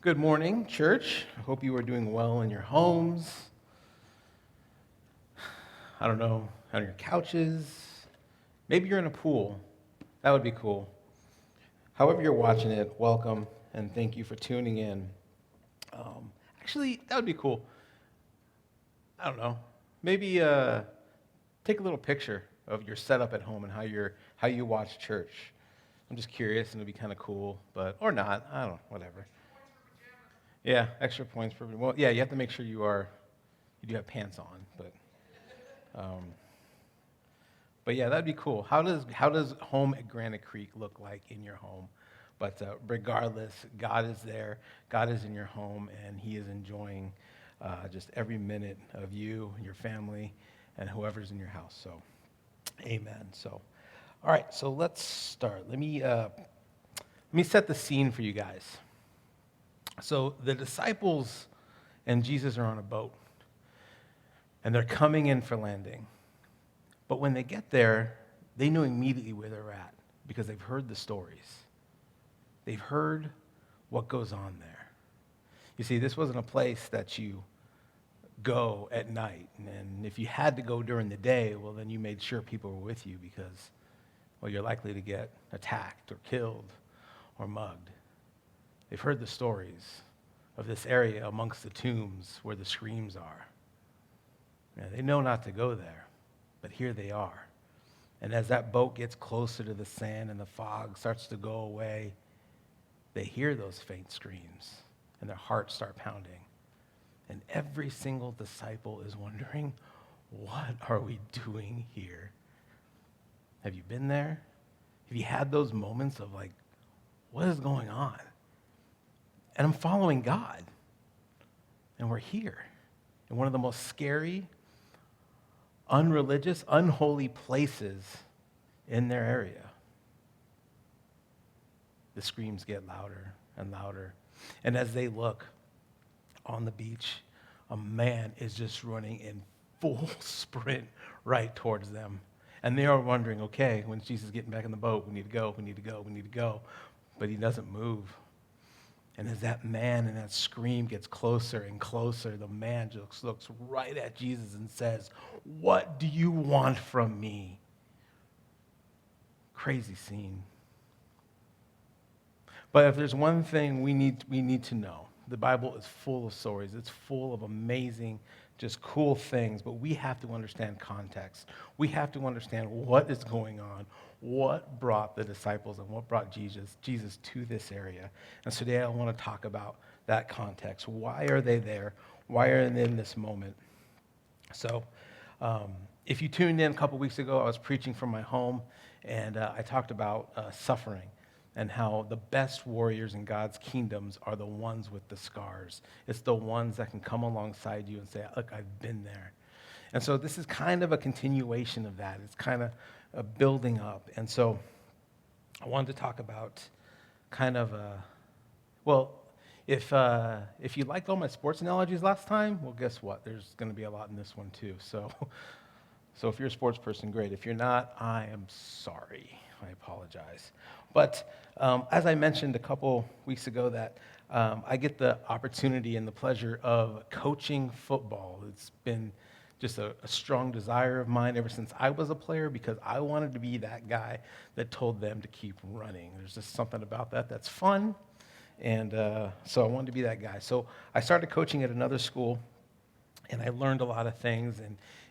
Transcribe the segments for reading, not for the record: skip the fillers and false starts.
Good morning, church. I hope you are doing well in your homes. I don't know, on your couches. Maybe you're in a pool. That would be cool. However, you're watching it, welcome and thank you for tuning in. Actually, that would be cool. I don't know. Maybe take a little picture of your setup at home and how you watch church. I'm just curious, and it'd be kind of cool, but or not. I don't know. Whatever. Yeah, extra points for. Well, yeah, you have to make sure you do have pants on, um, but yeah, that'd be cool. How does home at Granite Creek look like in your home? But regardless, God is there. God is in your home, and He is enjoying just every minute of you, your family, and whoever's in your house. So, Amen. So, all right. So let's start. Let me set the scene for you guys. So the disciples and Jesus are on a boat, and they're coming in for landing. But when they get there, they know immediately where they're at because they've heard the stories. They've heard what goes on there. You see, this wasn't a place that you go at night. And if you had to go during the day, well, then you made sure people were with you because, well, you're likely to get attacked or killed or mugged. They've heard the stories of this area amongst the tombs where the screams are. Yeah, they know not to go there, but here they are. And as that boat gets closer to the sand and the fog starts to go away, they hear those faint screams and their hearts start pounding. And every single disciple is wondering, what are we doing here? Have you been there? Have you had those moments of like, what is going on? And I'm following God. And we're here in one of the most scary, unreligious, unholy places in their area. The screams get louder and louder. And as they look on the beach, a man is just running in full sprint right towards them. And they are wondering, okay, when's Jesus getting back in the boat? We need to go, we need to go, we need to go. But he doesn't move. And as that man and that scream gets closer and closer, the man just looks right at Jesus and says, "What do you want from me?" Crazy scene. But if there's one thing we need to know, the Bible is full of stories. It's full of amazing, just cool things, but we have to understand context. We have to understand what is going on, what brought the disciples and what brought Jesus to this area. And so today I want to talk about that context. Why are they there? Why are they in this moment? So if you tuned in a couple weeks ago, I was preaching from my home, and I talked about suffering and how the best warriors in God's kingdoms are the ones with the scars. It's the ones that can come alongside you and say, look, I've been there. And so this is kind of a continuation of that. It's kind of a building up. And so I wanted to talk about kind of well, if you liked all my sports analogies last time, well, guess what? There's going to be a lot in this one too. So if you're a sports person, great. If you're not, I am sorry. I apologize. But as I mentioned a couple weeks ago, that I get the opportunity and the pleasure of coaching football. It's been just a strong desire of mine ever since I was a player because I wanted to be that guy that told them to keep running. There's just something about that that's fun. And so I wanted to be that guy. So I started coaching at another school, and I learned a lot of things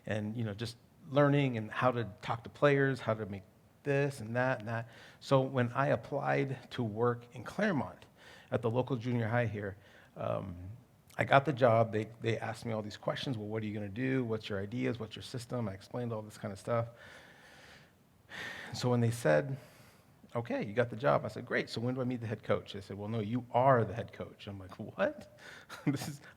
and just learning and how to talk to players, how to make this and that and that. So when I applied to work in Claremont at the local junior high here, I got the job. They asked me all these questions. Well, what are you going to do? What's your ideas? What's your system? I explained all this kind of stuff. So when they said, okay, you got the job, I said, great. So when do I meet the head coach? They said, well, no, you are the head coach. I'm like, what?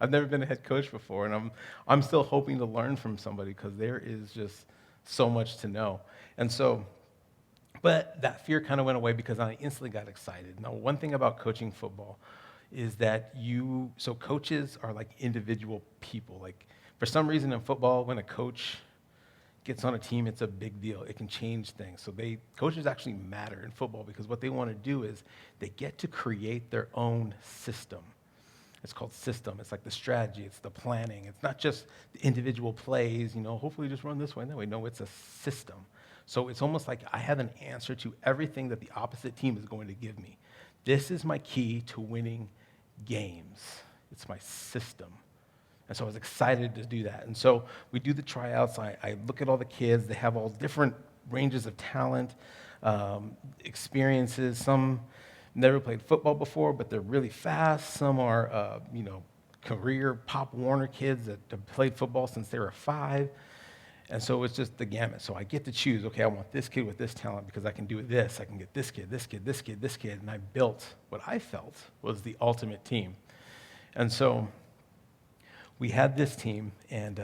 I've never been a head coach before, and I'm still hoping to learn from somebody because there is just so much to know. And so, but that fear kind of went away because I instantly got excited. Now, one thing about coaching football is that so coaches are like individual people. Like for some reason in football, when a coach gets on a team, it's a big deal. It can change things. So coaches actually matter in football because what they want to do is they get to create their own system. It's called system. It's like the strategy. It's the planning. It's not just the individual plays, hopefully just run this way and that way. No, it's a system. So it's almost like I have an answer to everything that the opposite team is going to give me. This is my key to winning games. It's my system. And so I was excited to do that. And so we do the tryouts. I look at all the kids. They have all different ranges of talent, experiences. Some never played football before, but they're really fast. Some are, career Pop Warner kids that have played football since they were 5. And so it's just the gamut. So I get to choose, okay, I want this kid with this talent because I can do this. I can get this kid, this kid, this kid, this kid. And I built what I felt was the ultimate team. And so we had this team, and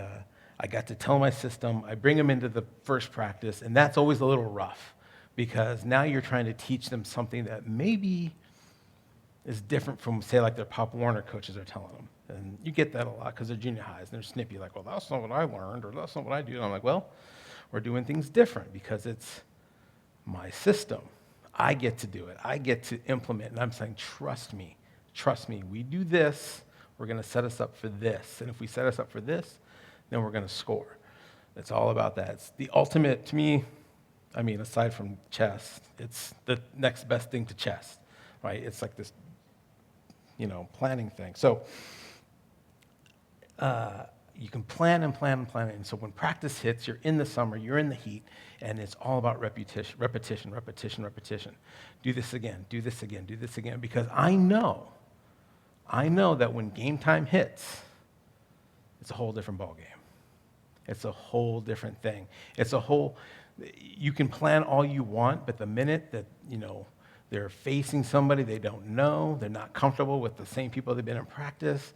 I got to tell my system. I bring them into the first practice, and that's always a little rough because now you're trying to teach them something that maybe is different from, say, like their Pop Warner coaches are telling them. And you get that a lot because they're junior highs, and they're snippy, like, well, that's not what I learned, or that's not what I do. And I'm like, well, we're doing things different because it's my system. I get to do it. I get to implement. And I'm saying, trust me, we do this. We're going to set us up for this. And if we set us up for this, then we're going to score. It's all about that. It's the ultimate, to me, aside from chess, it's the next best thing to chess, right? It's like this, planning thing. So you can plan and plan and plan it. And so when practice hits, you're in the summer, you're in the heat, and it's all about repetition. Do this again, because I know that when game time hits, it's a whole different ballgame. It's a whole different thing. You can plan all you want, but the minute that, they're facing somebody they don't know, they're not comfortable with the same people they've been in practice,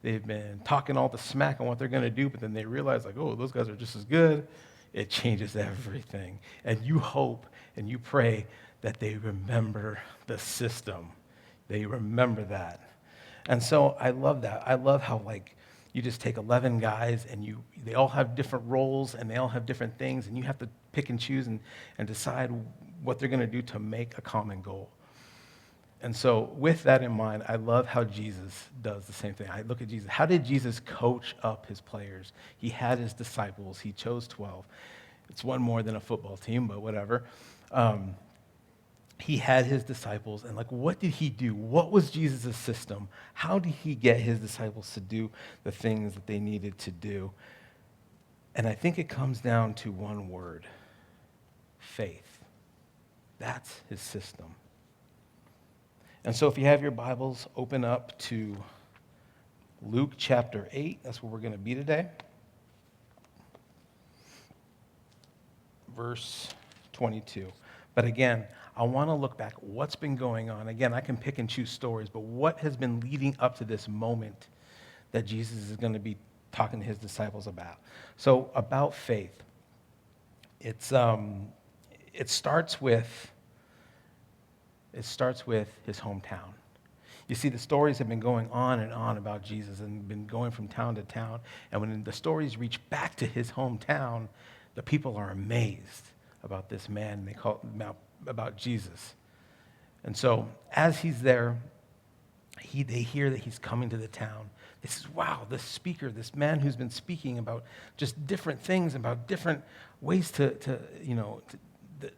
they've been talking all the smack on what they're going to do, but then they realize, like, oh, those guys are just as good, it changes everything. And you hope and you pray that they remember the system. They remember that. And so I love that. I love how, you just take 11 guys and they all have different roles and they all have different things, and you have to pick and choose and decide what they're going to do to make a common goal. And so with that in mind, I love how Jesus does the same thing. I look at Jesus. How did Jesus coach up his players? He had his disciples. He chose 12. It's one more than a football team, but whatever. He had his disciples, and what did he do? What was Jesus' system? How did he get his disciples to do the things that they needed to do? And I think it comes down to one word: faith. That's his system. And so if you have your Bibles, open up to Luke chapter 8. That's where we're going to be today. Verse 22. But again, I want to look back. What's been going on? Again, I can pick and choose stories, but what has been leading up to this moment that Jesus is going to be talking to his disciples about? So about faith, it starts with his hometown. You see, the stories have been going on and on about Jesus and been going from town to town. And when the stories reach back to his hometown, the people are amazed about this man, and they call about Jesus. And so as he's there, they hear that he's coming to the town. They say, wow, this speaker, this man who's been speaking about just different things, about different ways that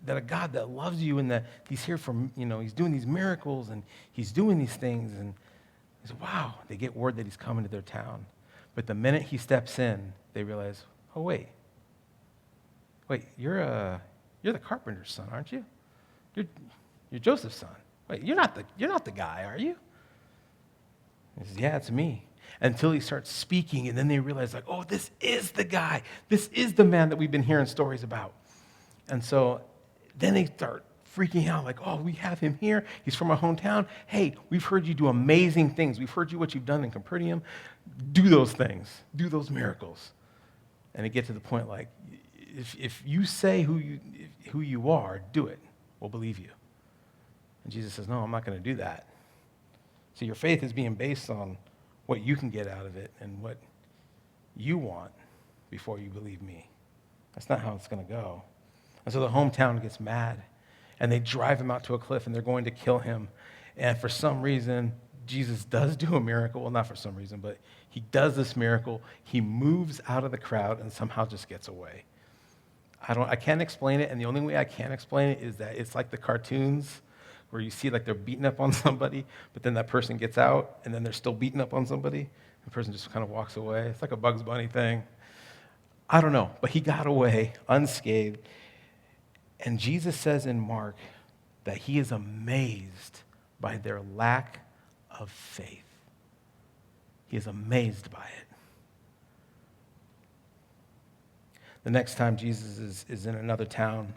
a God that loves you, and that he's here from, he's doing these miracles and he's doing these things. And they say, wow, they get word that he's coming to their town. But the minute he steps in, they realize, oh, wait, you're the carpenter's son, aren't you? You're Joseph's son. Wait, you're not the guy, are you? He says, yeah, it's me. Until he starts speaking, and then they realize, oh, this is the guy. This is the man that we've been hearing stories about. And so then they start freaking out, oh, we have him here. He's from our hometown. Hey, we've heard you do amazing things. We've heard what you've done in Capernaum. Do those things. Do those miracles. And it gets to the point, if you say who you are, do it. We'll believe you. And Jesus says, no, I'm not going to do that. So your faith is being based on what you can get out of it and what you want before you believe me. That's not how it's going to go. And so the hometown gets mad, and they drive him out to a cliff, and they're going to kill him. And for some reason, Jesus does do a miracle. Well, not for some reason, but he does this miracle. He moves out of the crowd and somehow just gets away. I can't explain it, and the only way I can explain it is that it's like the cartoons where you see like they're beating up on somebody, but then that person gets out, and then they're still beating up on somebody. The person just kind of walks away. It's like a Bugs Bunny thing. I don't know, but he got away unscathed. And Jesus says in Mark that he is amazed by their lack of faith. He is amazed by it. The next time Jesus is in another town,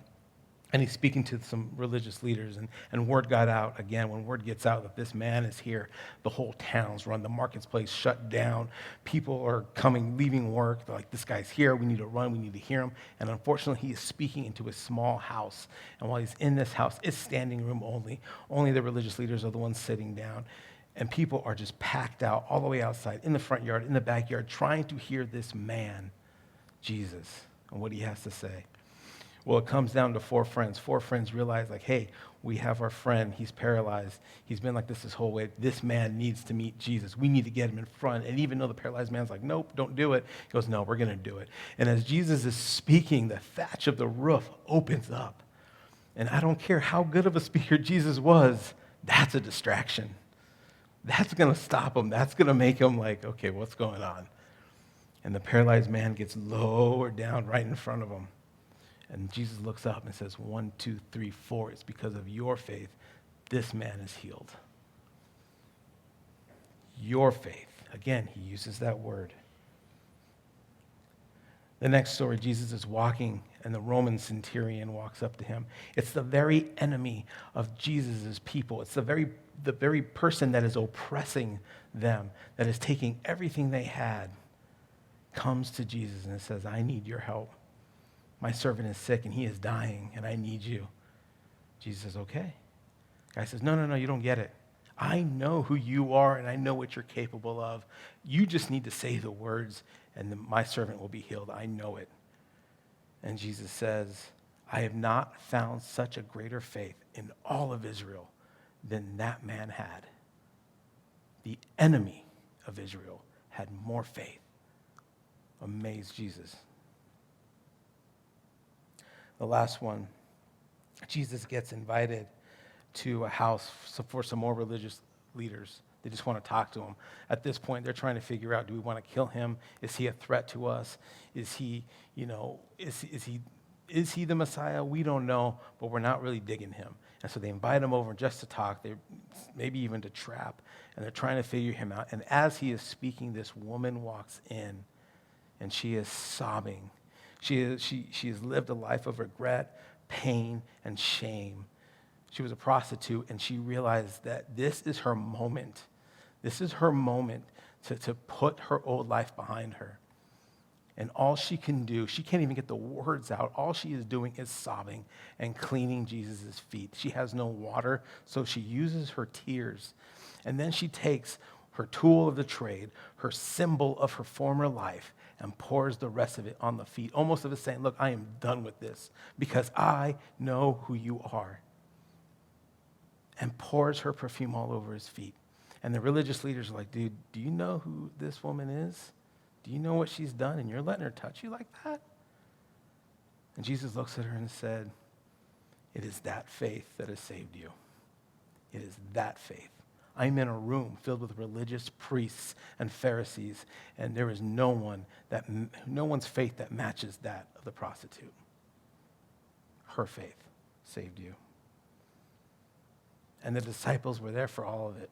and he's speaking to some religious leaders, and word got out. Again, when word gets out that this man is here, the whole town's run. The marketplace shut down. People are coming, leaving work. They're like, this guy's here. We need to run. We need to hear him. And unfortunately, he is speaking into a small house. And while he's in this house, it's standing room only. Only the religious leaders are the ones sitting down. And people are just packed out all the way outside, in the front yard, in the backyard, trying to hear this man, Jesus, and what he has to say. Well, it comes down to four friends. Four friends realize, like, hey, we have our friend. He's paralyzed. He's been like this whole way. This man needs to meet Jesus. We need to get him in front. And even though the paralyzed man's like, nope, don't do it, he goes, no, we're going to do it. And as Jesus is speaking, the thatch of the roof opens up. And I don't care how good of a speaker Jesus was, that's a distraction. That's going to stop him. That's going to make him like, okay, what's going on? And the paralyzed man gets lowered down right in front of him. And Jesus looks up and says, 1, 2, 3, 4. It's because of your faith, this man is healed. Your faith. Again, he uses that word. The next story, Jesus is walking, and the Roman centurion walks up to him. It's the very enemy of Jesus' people. It's the very person that is oppressing them, that is taking everything they had, comes to Jesus and says, I need your help. My servant is sick and he is dying and I need you. Jesus says, okay. Guy says, no, you don't get it. I know who you are and I know what you're capable of. You just need to say the words and my servant will be healed. I know it. And Jesus says, I have not found such a greater faith in all of Israel than that man had. The enemy of Israel had more faith. Amazed Jesus. The last one, Jesus gets invited to a house for some more religious leaders. They just want to talk to him. At this point, they're trying to figure out, do we want to kill him? Is he a threat to us? Is he the Messiah? We don't know, but we're not really digging him. And so they invite him over just to talk, maybe even to trap, and they're trying to figure him out. And as he is speaking, this woman walks in, and she is sobbing. She has lived a life of regret, pain, and shame. She was a prostitute, and she realized that this is her moment. This is her moment to put her old life behind her. And all she can do, she can't even get the words out. All she is doing is sobbing and cleaning Jesus' feet. She has no water, so she uses her tears. And then she takes her tool of the trade, her symbol of her former life, and pours the rest of it on the feet, almost of it saying, look, I am done with this because I know who you are. And pours her perfume all over his feet. And the religious leaders are like, dude, do you know who this woman is? Do you know what she's done? And you're letting her touch you like that? And Jesus looks at her and said, it is that faith that has saved you. It is that faith. I'm in a room filled with religious priests and Pharisees, and there is no one's faith that matches that of the prostitute. Her faith saved you. And the disciples were there for all of it.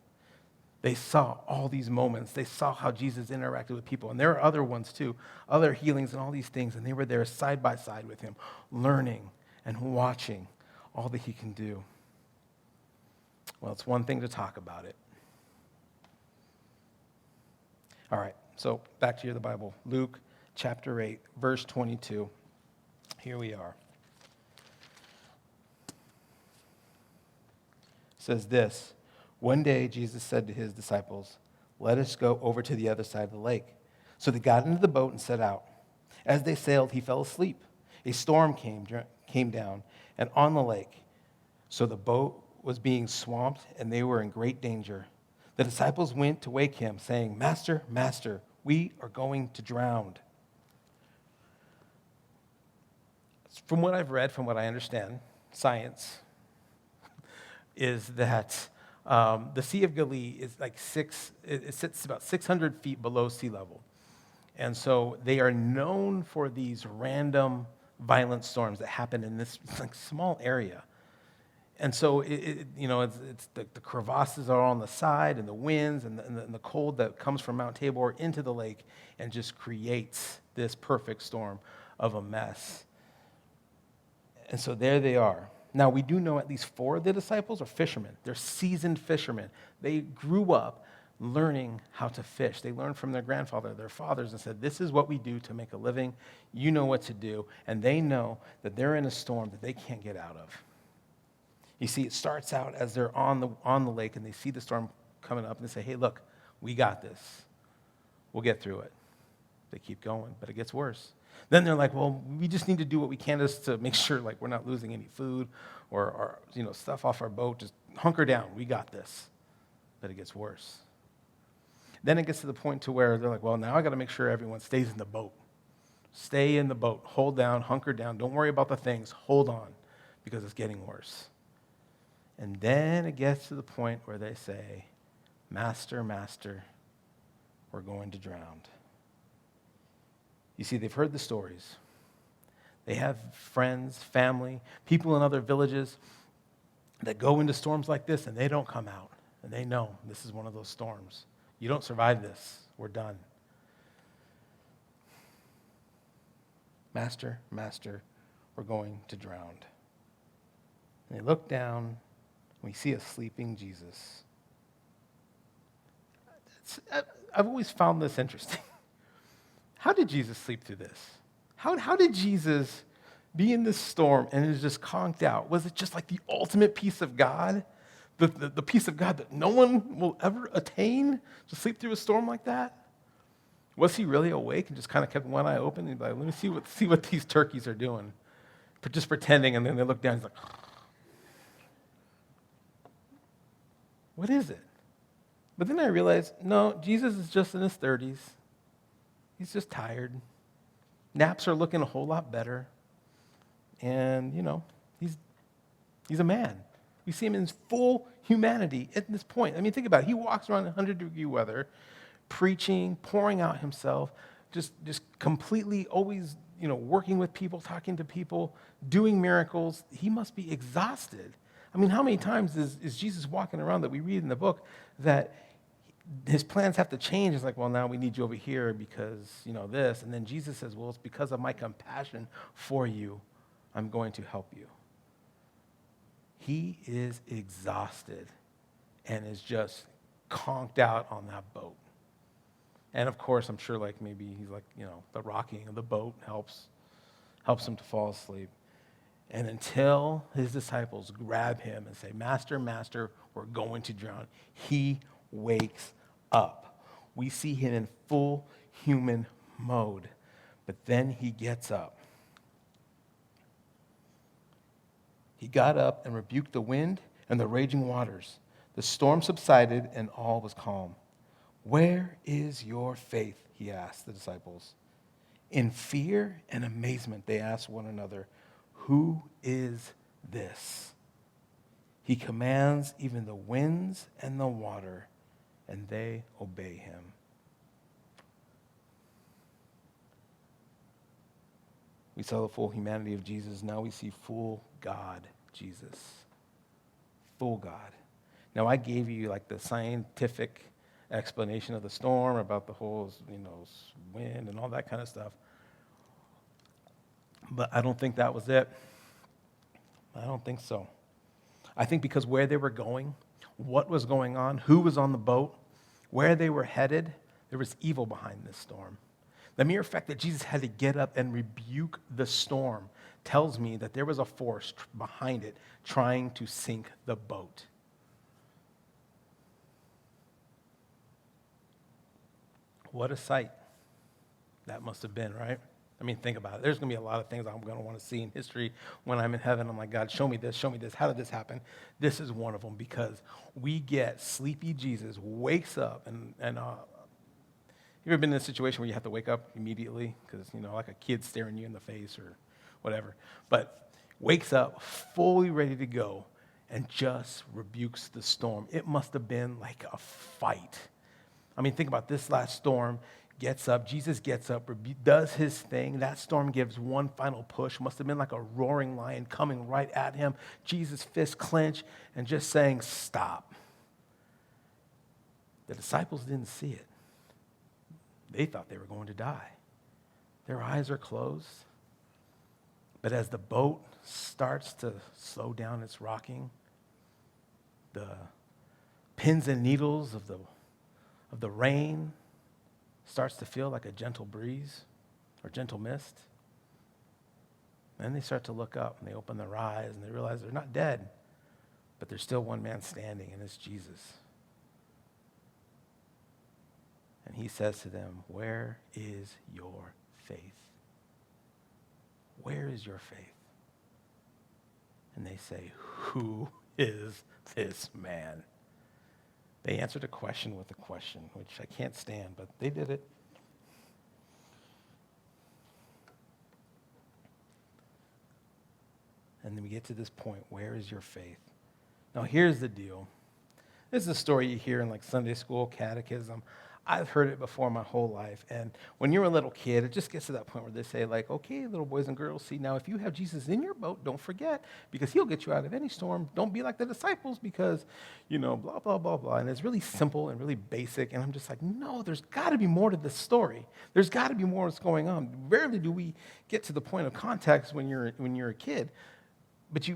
They saw all these moments. They saw how Jesus interacted with people. And there are other ones too, other healings and all these things. And they were there side by side with him, learning and watching all that he can do. Well, it's one thing to talk about it. All right, so back to the Bible. Luke chapter 8, verse 22. Here we are. It says this, one day Jesus said to his disciples, let us go over to the other side of the lake. So they got into the boat and set out. As they sailed, he fell asleep. A storm came down and on the lake. So the boat was being swamped, and they were in great danger. The disciples went to wake him, saying, Master, Master, we are going to drown. From what I've read, from what I understand, science, is that the Sea of Galilee is like it sits about 600 feet below sea level. And so they are known for these random violent storms that happen in this like small area. And so, it's the crevasses are on the side, and the winds and the cold that comes from Mount Tabor into the lake and just creates this perfect storm of a mess. And so there they are. Now, we do know at least 4 of the disciples are fishermen. They're seasoned fishermen. They grew up learning how to fish. They learned from their grandfather, their fathers, and said, this is what we do to make a living. You know what to do. And they know that they're in a storm that they can't get out of. You see, it starts out as they're on the lake and they see the storm coming up and they say, hey, look, we got this. We'll get through it. They keep going, but it gets worse. Then they're like, well, we just need to do what we can just to make sure like we're not losing any food or stuff off our boat. Just hunker down. We got this. But it gets worse. Then it gets to the point to where they're like, well, now I got to make sure everyone stays in the boat. Stay in the boat. Hold down. Hunker down. Don't worry about the things. Hold on because it's getting worse. And then it gets to the point where they say, Master, Master, we're going to drown. You see, they've heard the stories. They have friends, family, people in other villages that go into storms like this and they don't come out. And they know this is one of those storms. You don't survive this. We're done. Master, Master, we're going to drown. And they look down. We see a sleeping Jesus. I've always found this interesting. How did Jesus sleep through this? How did Jesus be in this storm and is just conked out? Was it just like the ultimate peace of God? The peace of God that no one will ever attain to sleep through a storm like that? Was he really awake and just kind of kept one eye open and like, let me see what these turkeys are doing? Just pretending, and then they look down and he's like, what is it? But then I realized, no, Jesus is just in his 30s. He's just tired. Naps are looking a whole lot better. And, he's a man. We see him in his full humanity at this point. I mean, think about it. He walks around in 100-degree weather, preaching, pouring out himself, just completely always, working with people, talking to people, doing miracles. He must be exhausted. I mean, how many times is Jesus walking around that we read in the book that his plans have to change? It's like, well, now we need you over here because, this. And then Jesus says, well, it's because of my compassion for you, I'm going to help you. He is exhausted and is just conked out on that boat. And of course, I'm sure like maybe he's like, the rocking of the boat helps him to fall asleep. And until his disciples grab him and say, Master, Master, we're going to drown, he wakes up. We see him in full human mode. But then he gets up. He got up and rebuked the wind and the raging waters. The storm subsided and all was calm. Where is your faith? He asked the disciples. In fear and amazement, they asked one another, who is this? He commands even the winds and the water, and they obey him. We saw the full humanity of Jesus. Now we see full God, Jesus. Full God. Now I gave you like the scientific explanation of the storm, about the whole, wind and all that kind of stuff. But I don't think that was it. I don't think so. I think because where they were going, what was going on, who was on the boat, where they were headed, there was evil behind this storm. The mere fact that Jesus had to get up and rebuke the storm tells me that there was a force behind it trying to sink the boat. What a sight that must have been, right? I mean, think about it. There's going to be a lot of things I'm going to want to see in history when I'm in heaven. I'm like, God, show me this, show me this. How did this happen? This is one of them because we get sleepy Jesus wakes up. And you ever been in a situation where you have to wake up immediately because, like a kid staring you in the face or whatever, but wakes up fully ready to go and just rebukes the storm. It must have been like a fight. I mean, think about this last storm. Gets up, Jesus gets up, does his thing. That storm gives one final push. Must have been like a roaring lion coming right at him. Jesus' fists clench and just saying, stop. The disciples didn't see it. They thought they were going to die. Their eyes are closed. But as the boat starts to slow down its rocking, the pins and needles of the rain starts to feel like a gentle breeze or gentle mist. Then they start to look up and they open their eyes and they realize they're not dead, but there's still one man standing, and it's Jesus. And he says to them, "Where is your faith? Where is your faith?" And they say, "Who is this man?" They answered a question with a question, which I can't stand, but they did it. And then we get to this point, where is your faith? Now, here's the deal. This is a story you hear in like Sunday school, catechism. I've heard it before my whole life. And when you're a little kid, it just gets to that point where they say, like, okay, little boys and girls, see, now if you have Jesus in your boat, don't forget, because he'll get you out of any storm. Don't be like the disciples because, blah, blah, blah, blah. And it's really simple and really basic. And I'm just like, no, there's got to be more to this story. There's got to be more that's going on. Rarely do we get to the point of context when you're a kid. But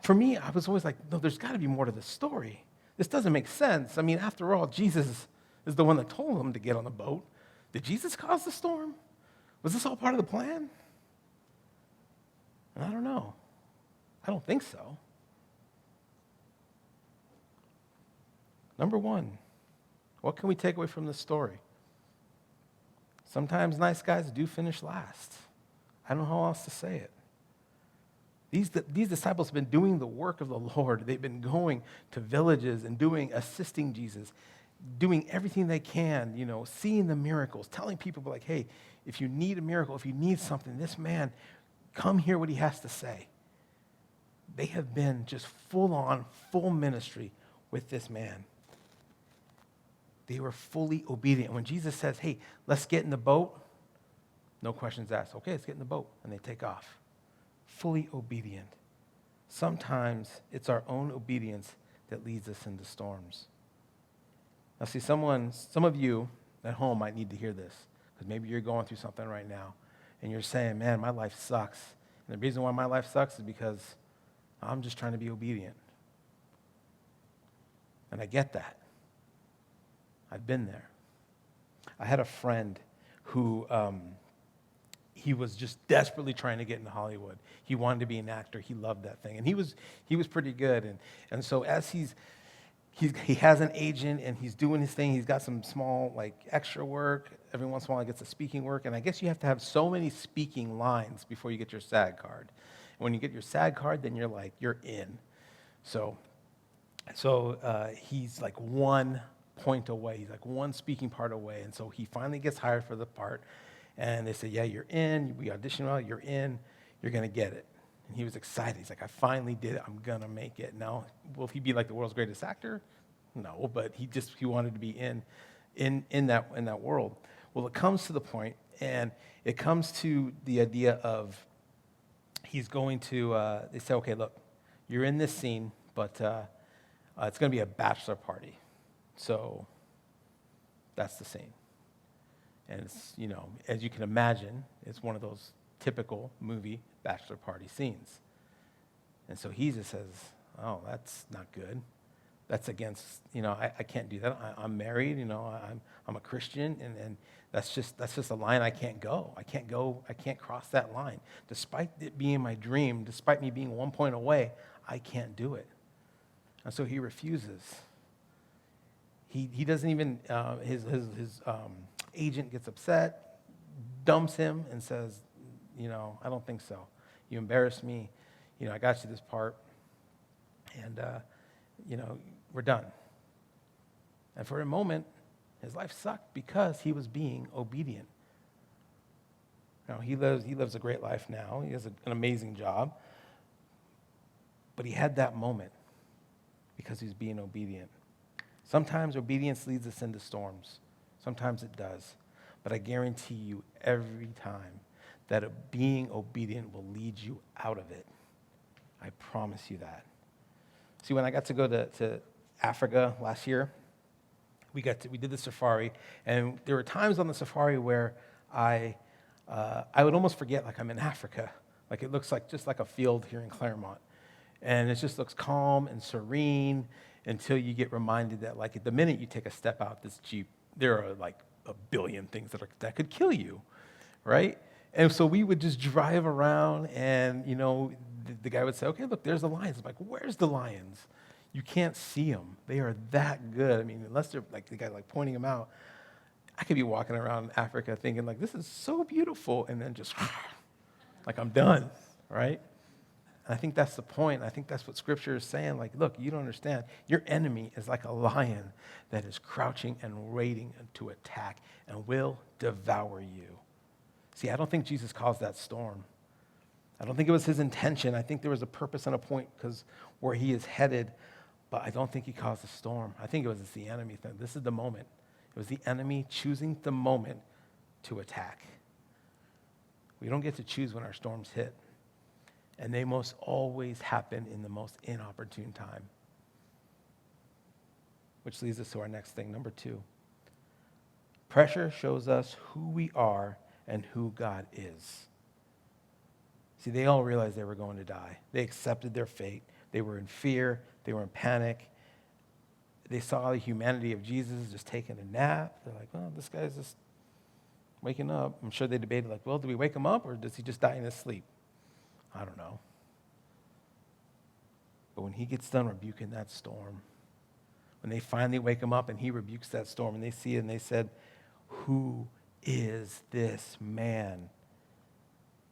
for me, I was always like, no, there's got to be more to this story. This doesn't make sense. I mean, after all, Jesus is the one that told them to get on the boat. Did Jesus cause the storm? Was this all part of the plan? And I don't know. I don't think so. Number one, what can we take away from this story? Sometimes nice guys do finish last. I don't know how else to say it. These disciples have been doing the work of the Lord. They've been going to villages and assisting Jesus, doing everything they can, seeing the miracles, telling people like, hey, if you need a miracle, if you need something, this man, come hear what he has to say. They have been just full ministry with this man. They were fully obedient. When Jesus says, hey, let's get in the boat, no questions asked. Okay, let's get in the boat. And they take off. Fully obedient. Sometimes it's our own obedience that leads us into storms. Now, see, some of you at home might need to hear this, because maybe you're going through something right now, and you're saying, man, my life sucks. And the reason why my life sucks is because I'm just trying to be obedient. And I get that. I've been there. I had a friend who, he was just desperately trying to get into Hollywood. He wanted to be an actor. He loved that thing. And he was pretty good. And so as he has an agent and he's doing his thing. He's got some small extra work. Every once in a while he gets a speaking work. And I guess you have to have so many speaking lines before you get your SAG card. And when you get your SAG card, then you're in. So he's like 1 point away. He's like one speaking part away. And so he finally gets hired for the part. And they say, yeah, you're in. We audition well. You're in. You're going to get it. And he was excited. He's like, I finally did it. I'm going to make it. Now, will he be like the world's greatest actor? No, but he wanted to be in that world. Well, it comes to the point, and it comes to the idea of he's going to, they say, okay, look, you're in this scene, but it's going to be a bachelor party. So that's the scene. And it's, as you can imagine, it's one of those typical movie bachelor party scenes. And so he just says, oh, that's not good. That's against, I can't do that. I'm married, I'm a Christian, and that's just a line I can't go. I can't cross that line. Despite it being my dream, despite me being 1 point away, I can't do it. And so he refuses. He doesn't even, his agent gets upset, dumps him, and says, I don't think so. You embarrassed me. I got you this part. And, we're done. And for a moment, his life sucked because he was being obedient. He lives a great life now. He has an amazing job. But he had that moment because he's being obedient. Sometimes obedience leads us into storms. Sometimes it does. But I guarantee you every time that being obedient will lead you out of it. I promise you that. See, when I got to go to Africa last year, we did the safari, and there were times on the safari where I would almost forget like I'm in Africa. Like it looks like just like a field here in Claremont. And it just looks calm and serene until you get reminded that like at the minute you take a step out this Jeep, there are like a billion things that could kill you, right? And so we would just drive around and, the guy would say, okay, look, there's the lions. I'm like, where's the lions? You can't see them. They are that good. I mean, unless they're like the guy like pointing them out, I could be walking around Africa thinking like, this is so beautiful. And then just like I'm done, right? And I think that's the point. I think that's what Scripture is saying. Like, look, you don't understand. Your enemy is like a lion that is crouching and waiting to attack and will devour you. See, I don't think Jesus caused that storm. I don't think it was his intention. I think there was a purpose and a point because where he is headed, but I don't think he caused the storm. I think it was the enemy thing. This is the moment. It was the enemy choosing the moment to attack. We don't get to choose when our storms hit. And they most always happen in the most inopportune time. Which leads us to our next thing, number 2. Pressure shows us who we are and who God is. See, they all realized they were going to die. They accepted their fate. They were in fear. They were in panic. They saw the humanity of Jesus just taking a nap. They're like, well, this guy's just waking up. I'm sure they debated like, well, do we wake him up or does he just die in his sleep? I don't know. But when he gets done rebuking that storm, when they finally wake him up and he rebukes that storm and they see it and they said, who is this man?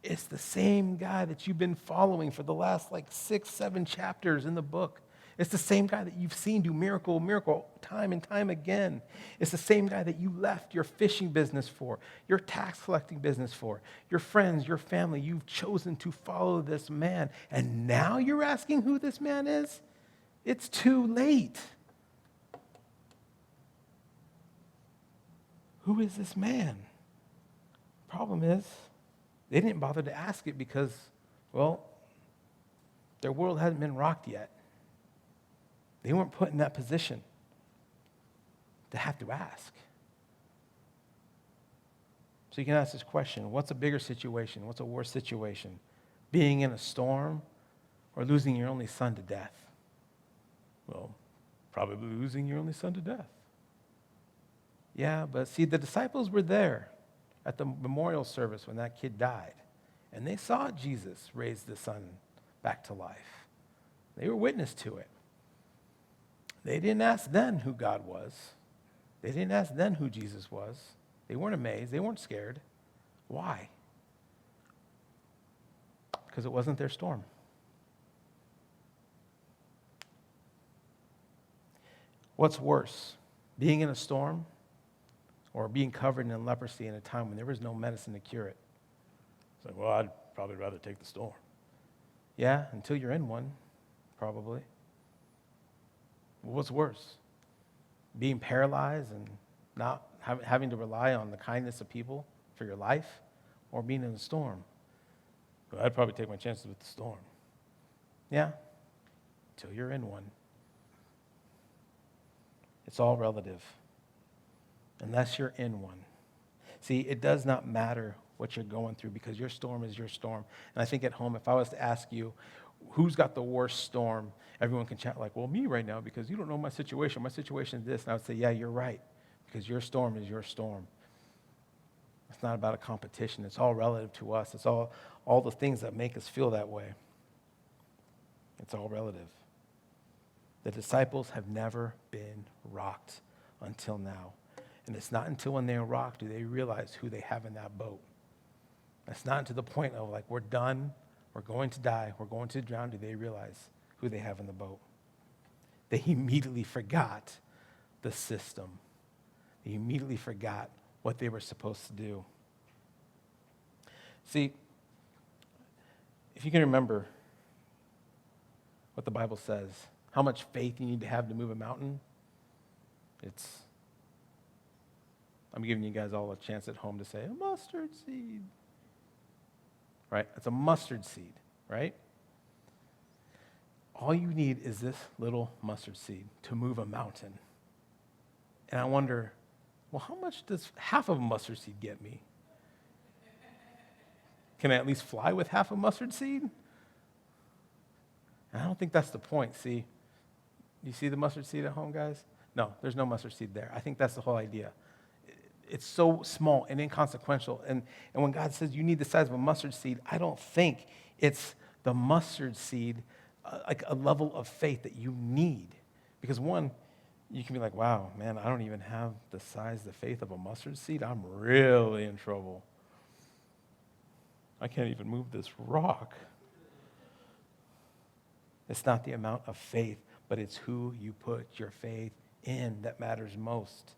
It's the same guy that you've been following for the last 6, 7 chapters in the book. It's the same guy that you've seen do miracle, time and time again. It's the same guy that you left your fishing business for, your tax collecting business for, your friends, your family. You've chosen to follow this man. And now you're asking who this man is? It's too late. Who is this man? Problem is, they didn't bother to ask it because, well, their world hadn't been rocked yet. They weren't put in that position to have to ask. So you can ask this question, what's a bigger situation? What's a worse situation? Being in a storm or losing your only son to death? Well, probably losing your only son to death. Yeah, but see, the disciples were there at the memorial service when that kid died, and they saw Jesus raise the son back to life. They were witness to it. They didn't ask then who God was. They didn't ask then who Jesus was. They weren't amazed. They weren't scared. Why? Because it wasn't their storm. What's worse, being in a storm or being covered in leprosy in a time when there was no medicine to cure it? It's like, well, I'd probably rather take the storm. Yeah, until you're in one, probably. What's worse? Being paralyzed and not having to rely on the kindness of people for your life, or being in a storm? Well, I'd probably take my chances with the storm. Yeah, until you're in one. It's all relative, unless you're in one. See, it does not matter what you're going through because your storm is your storm. And I think at home, if I was to ask you, who's got the worst storm? Everyone can chat like, well, me right now, because you don't know my situation. My situation is this. And I would say, yeah, you're right, because your storm is your storm. It's not about a competition. It's all relative to us. It's all the things that make us feel that way. It's all relative. The disciples have never been rocked until now. And it's not until when they're rocked do they realize who they have in that boat. It's not to the point of like, we're done, we're going to die, we're going to drown. Do they realize who they have in the boat? They immediately forgot the system. They immediately forgot what they were supposed to do. See, if you can remember what the Bible says, how much faith you need to have to move a mountain, I'm giving you guys all a chance at home to say, a mustard seed. Right? It's a mustard seed, right? All you need is this little mustard seed to move a mountain. And I wonder, well, how much does half of a mustard seed get me? Can I at least fly with half a mustard seed? And I don't think that's the point, see? You see the mustard seed at home, guys? No, there's no mustard seed there. I think that's the whole idea. It's so small and inconsequential. And when God says you need the size of a mustard seed, I don't think it's the mustard seed, like a level of faith that you need. Because one, you can be like, wow, man, I don't even have the size, the faith of a mustard seed. I'm really in trouble. I can't even move this rock. It's not the amount of faith, but it's who you put your faith in that matters most.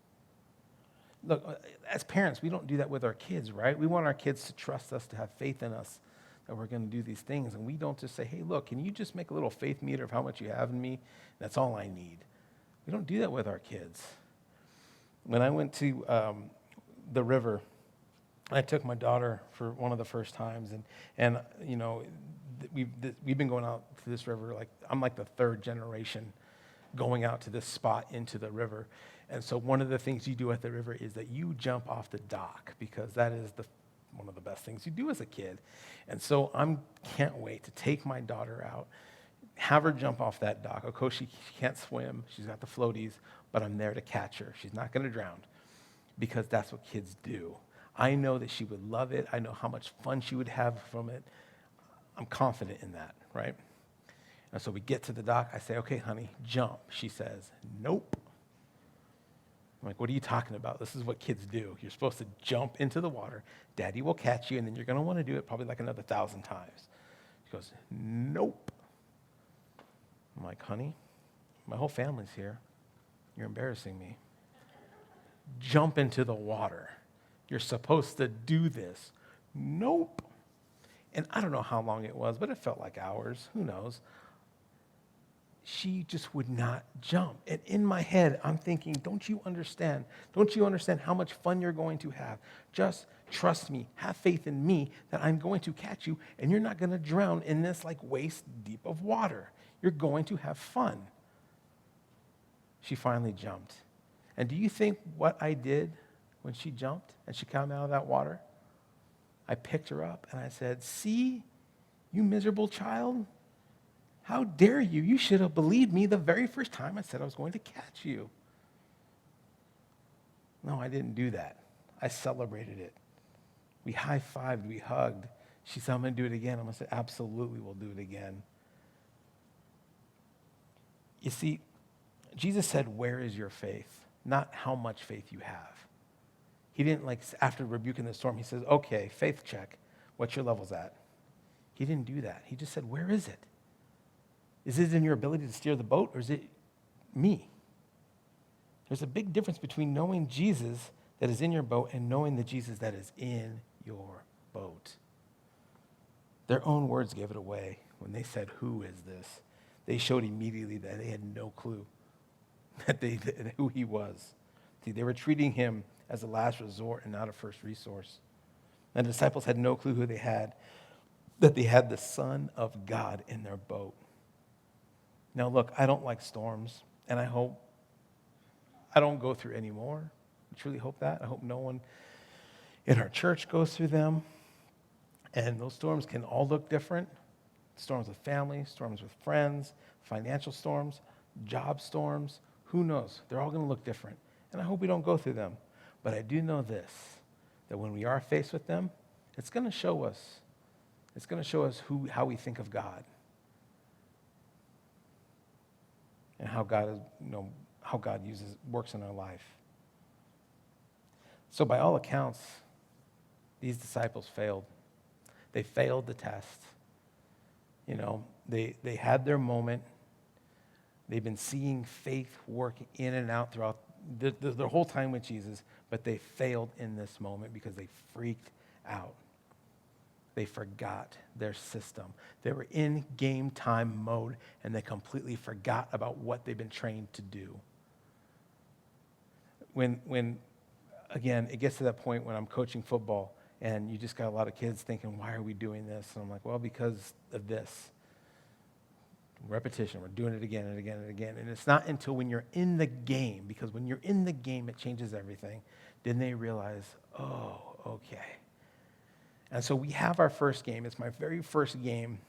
Look, as parents, we don't do that with our kids, right? We want our kids to trust us, to have faith in us, that we're going to do these things. And we don't just say, hey, look, can you just make a little faith meter of how much you have in me? That's all I need. We don't do that with our kids. When I went to the river, I took my daughter for one of the first times, and you know, we've been going out to this river, like I'm like the third generation going out to this spot into the river. And so one of the things you do at the river is that you jump off the dock, because that is one of the best things you do as a kid. And so I can't wait to take my daughter out, have her jump off that dock. Of course, she can't swim. She's got the floaties, but I'm there to catch her. She's not going to drown, because that's what kids do. I know that she would love it. I know how much fun she would have from it. I'm confident in that, right? And so we get to the dock. I say, okay, honey, jump. She says, nope. I'm like, what are you talking about? This is what kids do. You're supposed to jump into the water. Daddy will catch you, and then you're going to want to do it probably like another 1,000 times. She goes, nope. I'm like, honey, my whole family's here. You're embarrassing me. Jump into the water. You're supposed to do this. Nope. And I don't know how long it was, but it felt like hours. Who knows? She just would not jump. And in my head, I'm thinking, don't you understand? Don't you understand how much fun you're going to have? Just trust me. Have faith in me that I'm going to catch you, and you're not going to drown in this like waist deep of water. You're going to have fun. She finally jumped. And do you think what I did when she jumped and she came out of that water? I picked her up and I said, see, you miserable child? How dare you? You should have believed me the very first time I said I was going to catch you. No, I didn't do that. I celebrated it. We high-fived, we hugged. She said, I'm going to do it again. I'm going to say, absolutely, we'll do it again. You see, Jesus said, where is your faith? Not how much faith you have. He didn't, like, after rebuking the storm, he says, okay, faith check. What's your levels at? He didn't do that. He just said, where is it? Is it in your ability to steer the boat, or is it me? There's a big difference between knowing Jesus that is in your boat and knowing the Jesus that is in your boat. Their own words gave it away when they said, who is this? They showed immediately that they had no clue who he was. See, they were treating him as a last resort and not a first resource. And the disciples had no clue who they had, that they had the Son of God in their boat. Now, look, I don't like storms, and I hope I don't go through any more. I truly hope that. I hope no one in our church goes through them. And those storms can all look different. Storms with family, storms with friends, financial storms, job storms. Who knows? They're all going to look different. And I hope we don't go through them. But I do know this, that when we are faced with them, it's going to show us. It's going to show us how we think of God. And how God is, how God works in our life. So by all accounts, these disciples failed. They failed the test. They had their moment. They've been seeing faith work in and out throughout their whole time with Jesus, but they failed in this moment because they freaked out. They forgot their system. They were in game time mode, and they completely forgot about what they've been trained to do. When again, it gets to that point when I'm coaching football, and you just got a lot of kids thinking, why are we doing this? And I'm like, well, because of this. Repetition, we're doing it again and again and again. And it's not until when you're in the game, because when you're in the game, it changes everything. Then they realize, oh, okay. And so we have our first game. It's my very first game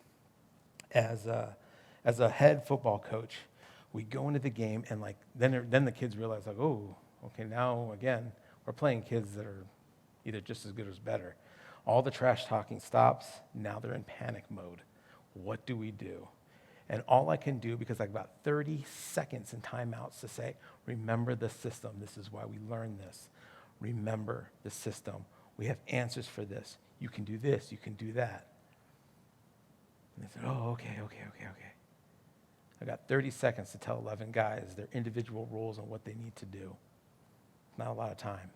as a head football coach. We go into the game, and then the kids realize, like, oh, okay, now again, we're playing kids that are either just as good as better. All the trash talking stops. Now they're in panic mode. What do we do? And all I can do, because I've got 30 seconds in timeouts to say, remember the system. This is why we learned this. Remember the system. We have answers for this. You can do this. You can do that. And they said, oh, okay. I got 30 seconds to tell 11 guys their individual roles and what they need to do. Not a lot of time.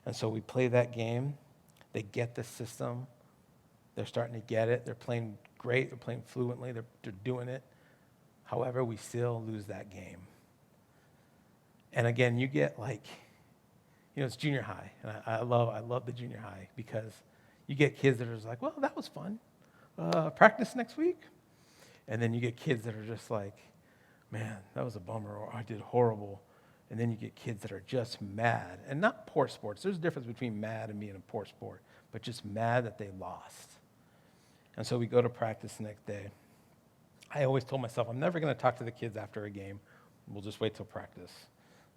And so we play that game. They get the system. They're starting to get it. They're playing great. They're playing fluently. They're doing it. However, we still lose that game. And again, you get it's junior high. And I love the junior high, because you get kids that are just like, well, that was fun. Practice next week. And then you get kids that are just like, man, that was a bummer, or I did horrible. And then you get kids that are just mad. And not poor sports. There's a difference between mad and being a poor sport, but just mad that they lost. And so we go to practice the next day. I always told myself, I'm never going to talk to the kids after a game. We'll just wait till practice.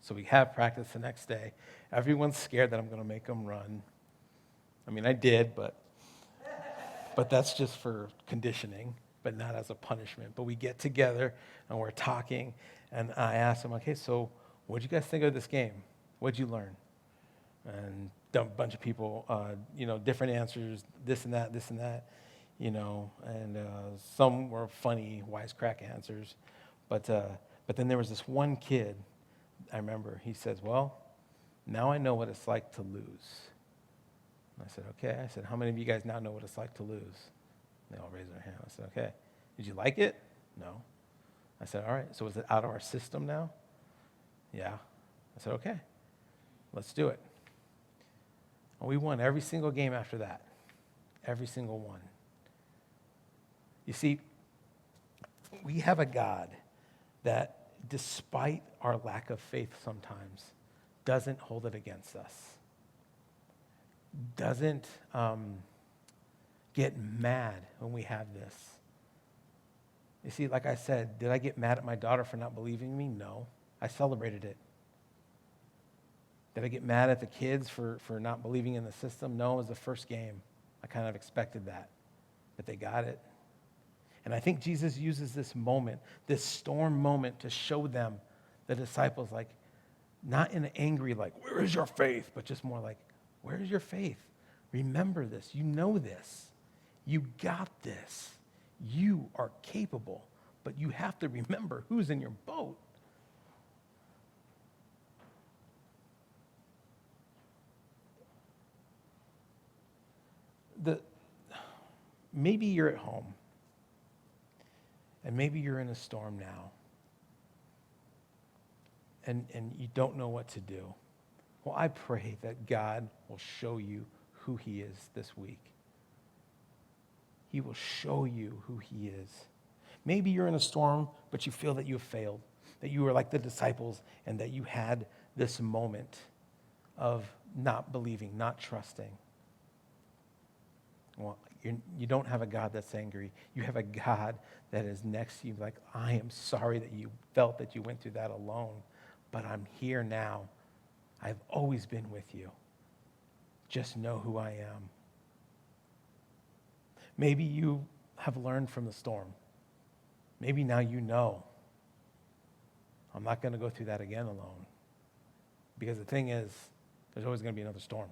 So we have practice the next day. Everyone's scared that I'm going to make them run. I mean, I did, but that's just for conditioning, but not as a punishment. But we get together, and we're talking, and I asked them, okay, so what'd you guys think of this game? What'd you learn? And a bunch of people, different answers, this and that, and some were funny, wisecrack answers. But then there was this one kid, I remember, he says, well, now I know what it's like to lose. And I said, okay. I said, how many of you guys now know what it's like to lose? They all raised their hand. I said, okay. Did you like it? No. I said, all right, so is it out of our system now? Yeah. I said, okay, let's do it. And we won every single game after that. Every single one. You see, we have a God that, despite our lack of faith sometimes, doesn't hold it against us. Doesn't get mad when we have this. You see, like I said, did I get mad at my daughter for not believing me? No. I celebrated it. Did I get mad at the kids for not believing in the system? No, it was the first game. I kind of expected that, but they got it. And I think Jesus uses this moment, this storm moment, to show them, the disciples, not in an angry, where is your faith? But just more like, where is your faith? Remember this. You know this. You got this. You are capable, but you have to remember who's in your boat. Maybe you're at home, and maybe you're in a storm now, and you don't know what to do. Well, I pray that God will show you who he is this week. He will show you who he is. Maybe you're in a storm, but you feel that you have failed, that you were like the disciples, and that you had this moment of not believing, not trusting. Well, you don't have a God that's angry. You have a God that is next to you, like, I am sorry that you felt that you went through that alone, but I'm here now. I've always been with you. Just know who I am. Maybe you have learned from the storm. Maybe now you know, I'm not going to go through that again alone. Because the thing is, there's always going to be another storm.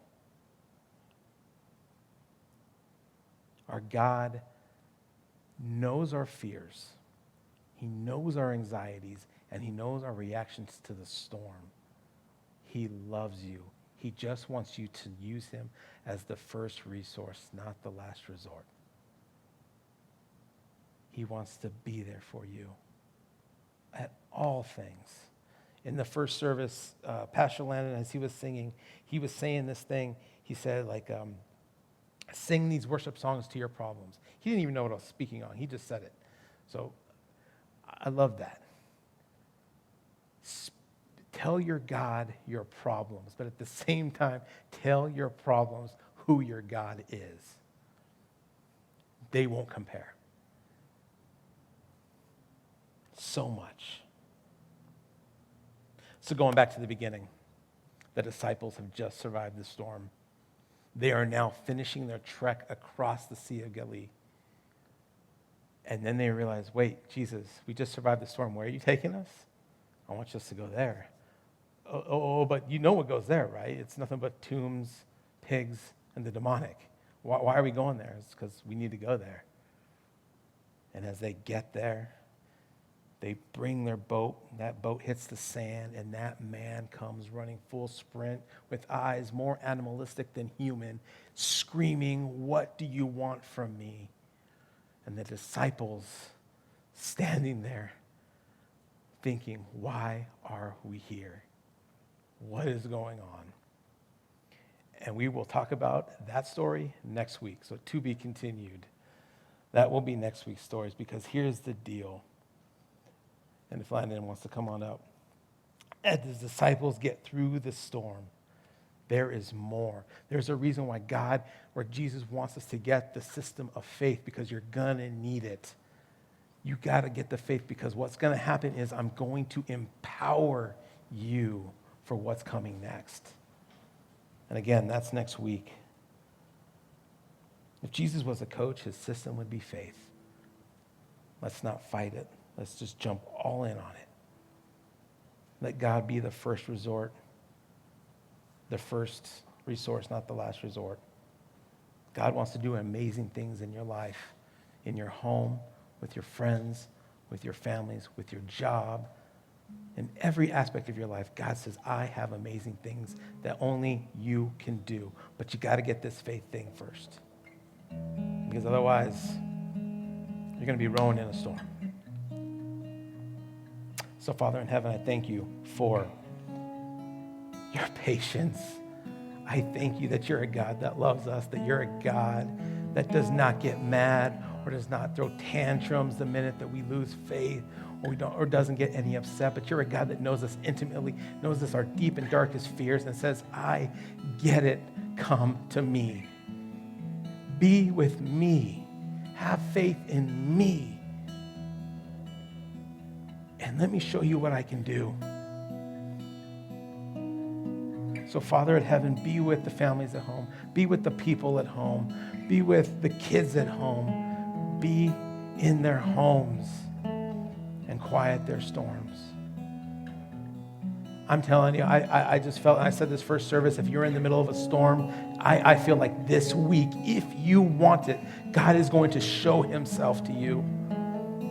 Our God knows our fears. He knows our anxieties, and he knows our reactions to the storm. He loves you. He just wants you to use him as the first resource, not the last resort. He wants to be there for you at all things. In the first service, Pastor Landon, as he was singing, he was saying this thing. He said, sing these worship songs to your problems. He didn't even know what I was speaking on. He just said it. So I love that. Tell your God your problems, but at the same time, tell your problems who your God is. They won't compare. So much. So going back to the beginning, the disciples have just survived the storm. They are now finishing their trek across the Sea of Galilee. And then they realize, wait, Jesus, we just survived the storm. Where are you taking us? I want us to go there. Oh, but you know what goes there, right? It's nothing but tombs, pigs, and the demonic. Why are we going there? It's because we need to go there. And as they get there, they bring their boat. That boat hits the sand, and that man comes running full sprint with eyes more animalistic than human, screaming, "What do you want from me?" And the disciples standing there thinking, why are we here? What is going on? And we will talk about that story next week. So to be continued. That will be next week's stories, because here's the deal. And if Landon wants to come on up. As the disciples get through the storm, there is more. There's a reason why Jesus wants us to get the system of faith, because you're going to need it. You got to get the faith, because what's going to happen is I'm going to empower you for what's coming next. And again, that's next week. If Jesus was a coach, his system would be faith. Let's not fight it. Let's just jump all in on it. Let God be the first resort, the first resource, not the last resort. God wants to do amazing things in your life, in your home, with your friends, with your families, with your job, in every aspect of your life. God says, I have amazing things that only you can do. But you got to get this faith thing first. Because otherwise, you're going to be rowing in a storm. So, Father in heaven, I thank you for your patience. I thank you that you're a God that loves us, that you're a God that does not get mad or does not throw tantrums the minute that we lose faith or doesn't get any upset, but you're a God that knows us intimately, knows us our deep and darkest fears, and says, I get it, come to me. Be with me. Have faith in me. And let me show you what I can do. So, Father in heaven, be with the families at home. Be with the people at home. Be with the kids at home. Be in their homes and quiet their storms. I'm telling you, I just felt, and I said this first service, if you're in the middle of a storm, I feel like this week, if you want it, God is going to show himself to you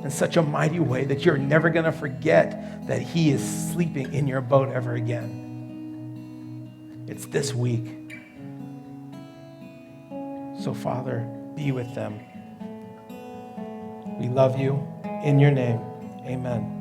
in such a mighty way that you're never going to forget that he is sleeping in your boat ever again. It's this week. So, Father, be with them. We love you. In your name, amen.